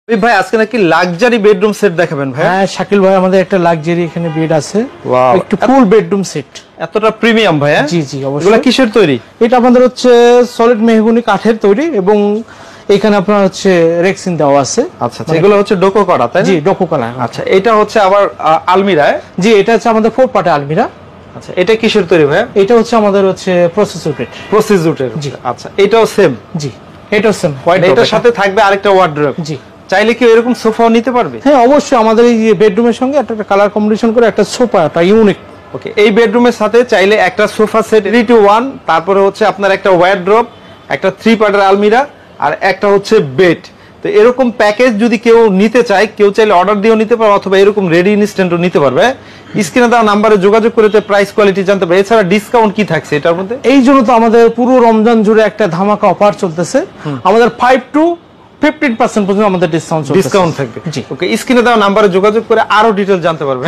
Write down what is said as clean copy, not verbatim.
ভাই আজকে নাকি লাক্সারি বেডরুম সেট দেখাবেন ভাই? হ্যাঁ শাকিল ভাই, আমাদের একটা লাক্সারি এখানে বেড আছে, ওয়াও, একটু ফুল বেডরুম সেট। এতটা প্রিমিয়াম ভাই? জি জি অবশ্যই। এগুলা কিসের তৈরি? এটা আমাদের হচ্ছে সলিড মেহগনি কাঠের তৈরি এবং এখানে আপনার হচ্ছে রেক্সিন দেওয়া আছে। আচ্ছা, এগুলো হচ্ছে ডোকো করা, তাই না? জি ডোকো করা। আচ্ছা, এটা হচ্ছে আবার আলমিরা? জি, এটা হচ্ছে আমাদের 4 পার্টে আলমিরা। আচ্ছা, এটা কিসের তৈরি ভাই? এটা হচ্ছে আমাদের হচ্ছে প্রসেসুটের। জি। আচ্ছা, এটাও সেম? জি, এটাও সেম। এটার সাথে থাকবে আরেকটা ওয়ার্ড্রোব? জি। চাইলে কি এরকম সোফাও নিতে পারবে? হ্যাঁ অবশ্যই, আমাদের এই বেডরুমের সঙ্গে একটা কালার কম্বিনেশন করে একটা সোফা, একটা ইউনিক। ওকে, এই বেডরুমের সাথে চাইলে একটা সোফা সেট 3-2-1, তারপরে হচ্ছে আপনার একটা ওয়ার্ড্রোব, একটা 3 পার্টের আলমিরা, আর একটা হচ্ছে বেড। তো এরকম প্যাকেজ যদি কেউ নিতে চায়, কেউ চাইলে অর্ডার দিয়েও নিতে পারবে, অথবা এরকম রেডি ইনস্ট্যান্টও নিতে পারবে। স্ক্রিনে দেওয়া নাম্বারে যোগাযোগ করে প্রাইস কোয়ালিটি জানতে পারবে। এছাড়া ডিসকাউন্ট কি থাকছে এটার মধ্যে? এই জন্য তো আমাদের পুরো রমজান জুড়ে একটা ধামাকা অফার চলতেছে। আমাদের 5 to 15% পর্যন্ত আমাদের ডিসকাউন্ট থাকবে। জি। ওকে, স্ক্রিনে দেওয়া নাম্বারে যোগাযোগ করে আরো ডিটেইলস জানতে পারবে।